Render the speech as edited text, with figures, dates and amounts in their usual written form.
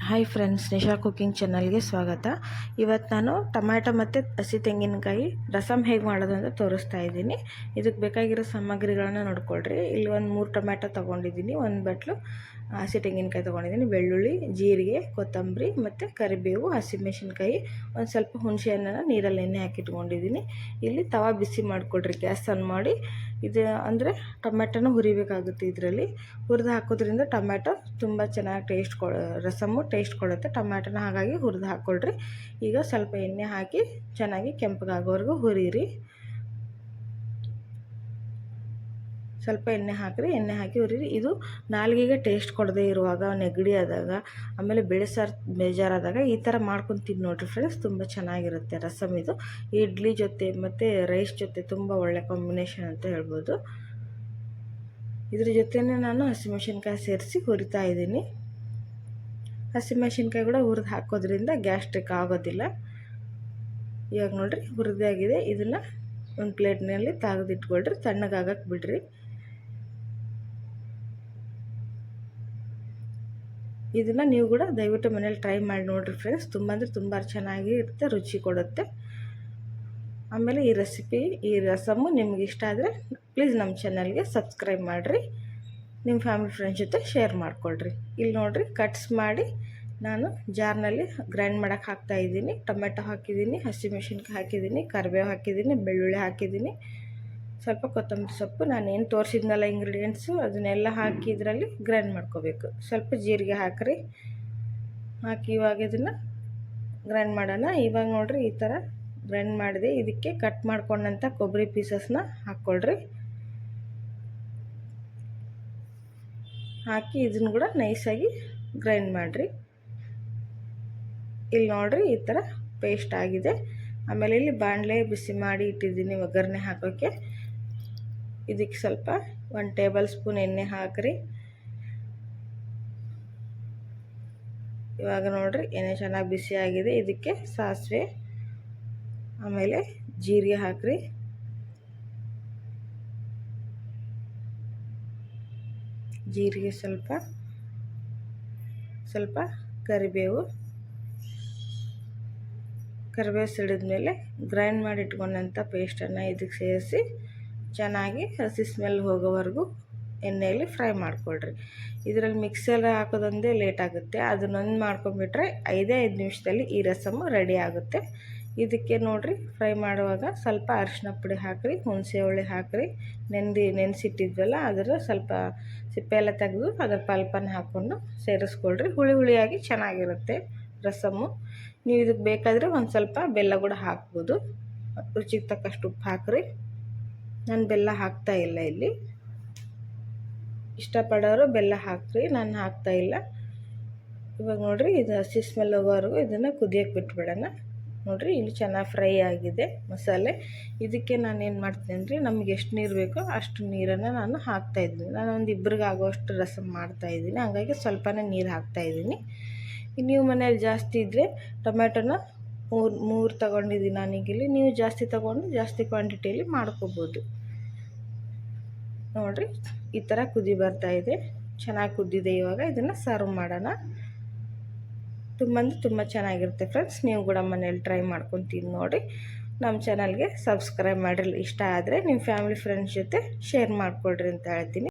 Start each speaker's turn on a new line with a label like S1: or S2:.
S1: Hi friends, Nisha cooking ಚಾನಲ್ಗೆ ಸ್ವಾಗತ. ಇವತ್ತು ನಾನು ಟೊಮ್ಯಾಟೊ ಮತ್ತು ಹಸಿ ತೆಂಗಿನಕಾಯಿ ರಸಮ್ ಹೇಗೆ ಮಾಡೋದು ಅಂತ ತೋರಿಸ್ತಾ ಇದ್ದೀನಿ. ಇದಕ್ಕೆ ಬೇಕಾಗಿರೋ ಸಾಮಗ್ರಿಗಳನ್ನ ನೋಡ್ಕೊಳ್ರಿ. ಇಲ್ಲಿ ಒಂದು 3 ಟೊಮ್ಯಾಟೊ ತೊಗೊಂಡಿದ್ದೀನಿ, ಒಂದು ಬಟ್ಲು ಹಸಿ ತೆಂಗಿನಕಾಯಿ ತೊಗೊಂಡಿದ್ದೀನಿ, ಬೆಳ್ಳುಳ್ಳಿ, ಜೀರಿಗೆ, ಕೊತ್ತಂಬರಿ ಮತ್ತು ಕರಿಬೇವು, ಹಸಿಮೆಣಸಿನ್ಕಾಯಿ, ಒಂದು ಸ್ವಲ್ಪ ಹುಣಸೆಹಣ್ಣನ್ನು ನೀರಲ್ಲಿ ಎಣ್ಣೆ ಹಾಕಿಟ್ಕೊಂಡಿದ್ದೀನಿ. ಇಲ್ಲಿ ತವಾ ಬಿಸಿ ಮಾಡಿಕೊಡ್ರಿ, ಗ್ಯಾಸ್ ಆನ್ ಮಾಡಿ. ಇದು ಅಂದರೆ ಟೊಮ್ಯಾಟೊನ ಹುರಿಬೇಕಾಗುತ್ತೆ. ಇದರಲ್ಲಿ ಹುರಿದು ಹಾಕೋದ್ರಿಂದ ಟೊಮ್ಯಾಟೊ ತುಂಬ ಚೆನ್ನಾಗಿ ರಸಮ್ಮು ಟೇಸ್ಟ್ ಕೊಡುತ್ತೆ ಟೊಮ್ಯಾಟೊನ. ಹಾಗಾಗಿ ಹುರಿದು ಹಾಕ್ಕೊಳ್ರಿ. ಈಗ ಸ್ವಲ್ಪ ಎಣ್ಣೆ ಹಾಕಿ ಚೆನ್ನಾಗಿ ಕೆಂಪಗಾಗೋವರೆಗೂ ಹುರಿಯಿರಿ. ಸ್ವಲ್ಪ ಎಣ್ಣೆ ಹಾಕಿ ಹುರಿರಿ. ಇದು ನಾಲಿಗೆಗೆ ಟೇಸ್ಟ್ ಕೊಡದೇ ಇರುವಾಗ, ನೆಗಡಿ ಆದಾಗ, ಆಮೇಲೆ ಬೇಳೆ ಸಾರು ಬೇಜಾರಾದಾಗ ಈ ಥರ ಮಾಡ್ಕೊಂಡು ತಿಂದು ನೋಡಿರಿ ಫ್ರೆಂಡ್ಸ್, ತುಂಬ ಚೆನ್ನಾಗಿರುತ್ತೆ ರಸಮ್. ಇದು ಇಡ್ಲಿ ಜೊತೆ ಮತ್ತು ರೈಸ್ ಜೊತೆ ತುಂಬ ಒಳ್ಳೆ ಕಾಂಬಿನೇಷನ್ ಅಂತ ಹೇಳ್ಬೋದು. ಇದ್ರ ಜೊತೆನೇ ನಾನು ಹಸಿಮೆಣಸಿನ್ಕಾಯಿ ಸೇರಿಸಿ ಹುರಿತಾ ಇದ್ದೀನಿ. ಹಸಿಮೆಣಸಿನ್ಕಾಯಿ ಕೂಡ ಹುರಿದು ಹಾಕೋದ್ರಿಂದ ಗ್ಯಾಸ್ಟ್ರಿಕ್ ಆಗೋದಿಲ್ಲ. ಇವಾಗ ನೋಡಿರಿ ಹುರಿದಾಗಿದೆ. ಇದನ್ನು ಒಂದು ಪ್ಲೇಟ್ನಲ್ಲಿ ತೆಗೆದಿಟ್ಕೊಳ್ರಿ, ತಣ್ಣಗಾಗಕ್ಕೆ ಬಿಡ್ರಿ. ಇದನ್ನು ನೀವು ಕೂಡ ದಯವಿಟ್ಟು ಮನೇಲಿ ಟ್ರೈ ಮಾಡಿ ನೋಡಿರಿ ಫ್ರೆಂಡ್ಸ್. ತುಂಬ ಅಂದರೆ ತುಂಬ ಚೆನ್ನಾಗಿ ಇರುತ್ತೆ, ರುಚಿ ಕೊಡುತ್ತೆ. ಆಮೇಲೆ ಈ ರಸಮ್ಮು ನಿಮ್ಗೆ ಇಷ್ಟ ಆದರೆ ಪ್ಲೀಸ್ ನಮ್ಮ ಚಾನಲ್ಗೆ ಸಬ್ಸ್ಕ್ರೈಬ್ ಮಾಡಿರಿ. ನಿಮ್ಮ ಫ್ಯಾಮಿಲಿ ಫ್ರೆಂಡ್ಸ್ ಜೊತೆ ಶೇರ್ ಮಾಡಿಕೊಳ್ರಿ. ಇಲ್ಲಿ ನೋಡಿರಿ ಕಟ್ಸ್ ಮಾಡಿ ನಾನು ಜಾರ್ನಲ್ಲಿ ಗ್ರೈಂಡ್ ಮಾಡೋಕ್ಕೆ ಹಾಕ್ತಾಯಿದ್ದೀನಿ. ಟೊಮೆಟೊ ಹಾಕಿದ್ದೀನಿ, ಹಸಿಮೆಣಸಿನ್ಕಾಯಿ ಹಾಕಿದ್ದೀನಿ, ಕರಿಬೇವು ಹಾಕಿದ್ದೀನಿ, ಬೆಳ್ಳುಳ್ಳಿ ಹಾಕಿದ್ದೀನಿ, ಸ್ವಲ್ಪ ಕೊತ್ತಂಬರಿ ಸೊಪ್ಪು, ನಾನೇನು ತೋರಿಸಿದ್ನಲ್ಲ ಇಂಗ್ರೀಡಿಯೆಂಟ್ಸು ಅದನ್ನೆಲ್ಲ ಹಾಕಿ ಇದರಲ್ಲಿ ಗ್ರೈಂಡ್ ಮಾಡ್ಕೋಬೇಕು. ಸ್ವಲ್ಪ ಜೀರಿಗೆ ಹಾಕಿ ಇವಾಗ ಇದನ್ನು ಗ್ರೈಂಡ್ ಮಾಡೋಣ. ಇವಾಗ ನೋಡಿರಿ ಈ ಥರ ಗ್ರೈಂಡ್ ಮಾಡಿದೆ. ಇದಕ್ಕೆ ಕಟ್ ಮಾಡ್ಕೊಂಡಂಥ ಕೊಬ್ಬರಿ ಪೀಸಸ್ನ ಹಾಕ್ಕೊಳ್ರಿ. ಹಾಕಿ ಇದನ್ನು ಕೂಡ ನೈಸಾಗಿ ಗ್ರೈಂಡ್ ಮಾಡಿರಿ. ಇಲ್ಲಿ ನೋಡಿರಿ ಈ ಥರ ಪೇಸ್ಟ್ ಆಗಿದೆ. ಆಮೇಲೆ ಇಲ್ಲಿ ಬಾಣಲೆ ಬಿಸಿ ಮಾಡಿ ಇಟ್ಟಿದ್ದೀನಿ ಒಗ್ಗರಣೆ ಹಾಕೋಕ್ಕೆ. ಇದಕ್ಕೆ ಸ್ವಲ್ಪ 1 ಟೇಬಲ್ ಸ್ಪೂನ್ ಎಣ್ಣೆ ಹಾಕಿರಿ. ಇವಾಗ ನೋಡಿರಿ ಎಣ್ಣೆ ಚೆನ್ನಾಗಿ ಬಿಸಿ ಆಗಿದೆ. ಇದಕ್ಕೆ ಸಾಸಿವೆ, ಆಮೇಲೆ ಜೀರಿಗೆ ಹಾಕಿರಿ, ಜೀರಿಗೆ ಸ್ವಲ್ಪ ಕರಿಬೇವು ಸಿಡಿದ್ಮೇಲೆ ಗ್ರೈಂಡ್ ಮಾಡಿ ಇಟ್ಕೊಂಡಂಥ ಪೇಸ್ಟನ್ನು ಇದಕ್ಕೆ ಸೇರಿಸಿ ಚೆನ್ನಾಗಿ ಹಸಿ ಸ್ಮೆಲ್ ಹೋಗೋವರೆಗೂ ಎಣ್ಣೆಯಲ್ಲಿ ಫ್ರೈ ಮಾಡಿಕೊಳ್ರಿ. ಇದರಲ್ಲಿ ಮಿಕ್ಸರ್ ಹಾಕೋದೊಂದೇ ಲೇಟ್ ಆಗುತ್ತೆ. ಅದನ್ನೊಂದು ಮಾಡ್ಕೊಂಬಿಟ್ರೆ 5 ನಿಮಿಷದಲ್ಲಿ ಈ ರಸಮ್ಮು ರೆಡಿ ಆಗುತ್ತೆ. ಇದಕ್ಕೆ ನೋಡಿರಿ ಫ್ರೈ ಮಾಡುವಾಗ ಸ್ವಲ್ಪ ಅರಿಶಿನ ಪುಡಿ ಹಾಕಿರಿ, ಹುಣಸೆ ಹುಳಿ ಹಾಕಿರಿ, ನೆನೆಸಿಟ್ಟಿದ್ವಲ್ಲ ಅದರ ಸ್ವಲ್ಪ ಸಿಪ್ಪೆ ಎಲ್ಲ ತೆಗೆದು ಅದರ ಪಲ್ಪನ್ನು ಹಾಕ್ಕೊಂಡು ಸೇರಿಸ್ಕೊಳ್ರಿ. ಹುಳಿಯಾಗಿ ಚೆನ್ನಾಗಿರುತ್ತೆ ರಸಮ್ಮು. ನೀವು ಇದಕ್ಕೆ ಬೇಕಾದರೆ ಒಂದು ಸ್ವಲ್ಪ ಬೆಲ್ಲ ಕೂಡ ಹಾಕ್ಬೋದು. ರುಚಿಗೆ ತಕ್ಕಷ್ಟು ಉಪ್ಪು ಹಾಕಿರಿ. ನಾನು ಬೆಲ್ಲ ಹಾಕ್ತಾಯಿಲ್ಲ ಇಲ್ಲಿ. ಇಷ್ಟಪಡೋರು ಬೆಲ್ಲ ಹಾಕಿರಿ, ನಾನು ಹಾಕ್ತಾಯಿಲ್ಲ. ಇವಾಗ ನೋಡಿರಿ ಇದು ಹಸಿ ಸ್ಮೆಲ್ ಹೋಗೋವರೆಗೂ ಇದನ್ನು ಕುದಿಯೋಕ್ಕೆ ಬಿಟ್ಬಿಡೋಣ. ನೋಡಿರಿ ಇಲ್ಲಿ ಚೆನ್ನಾಗಿ ಫ್ರೈ ಆಗಿದೆ ಮಸಾಲೆ. ಇದಕ್ಕೆ ನಾನೇನು ಮಾಡ್ತೀನಿ ಅಂದರೆ ನಮಗೆ ಎಷ್ಟು ನೀರು ಬೇಕೋ ಅಷ್ಟು ನೀರನ್ನು ನಾನು ಹಾಕ್ತಾಯಿದ್ದೀನಿ. ನಾನು ಒಂದು ಇಬ್ಬರಿಗೆ ಆಗೋಷ್ಟು ರಸಮ್ ಮಾಡ್ತಾಯಿದ್ದೀನಿ, ಹಾಗಾಗಿ ಸ್ವಲ್ಪನೇ ನೀರು ಹಾಕ್ತಾಯಿದ್ದೀನಿ. ನೀವು ಮನೇಲಿ ಜಾಸ್ತಿ ಇದ್ದರೆ ಟೊಮ್ಯಾಟೊನ 3 ತೊಗೊಂಡಿದ್ದೀನಿ ನಾನೀಗಿಲ್ಲಿ. ನೀವು ಜಾಸ್ತಿ ತೊಗೊಂಡು ಜಾಸ್ತಿ ಕ್ವಾಂಟಿಟಿಯಲ್ಲಿ ಮಾಡ್ಕೋಬೋದು. ನೋಡಿರಿ ಈ ಥರ ಕುದಿ ಬರ್ತಾಯಿದೆ, ಚೆನ್ನಾಗಿ ಕುದ್ದಿದೆ. ಇವಾಗ ಇದನ್ನು ಸರ್ವ್ ಮಾಡೋಣ. ತುಂಬ ಚೆನ್ನಾಗಿರುತ್ತೆ ಫ್ರೆಂಡ್ಸ್. ನೀವು ಕೂಡ ಮನೇಲಿ ಟ್ರೈ ಮಾಡ್ಕೊಂಡು ತಿಂದು ನೋಡಿ. ನಮ್ಮ ಚಾನಲ್ಗೆ ಸಬ್ಸ್ಕ್ರೈಬ್ ಮಾಡಿರಿ. ಇಷ್ಟ ಆದರೆ ನಿಮ್ಮ ಫ್ಯಾಮಿಲಿ ಫ್ರೆಂಡ್ಸ್ ಜೊತೆ ಶೇರ್ ಮಾಡಿಕೊಡ್ರಿ ಅಂತ ಹೇಳ್ತೀನಿ.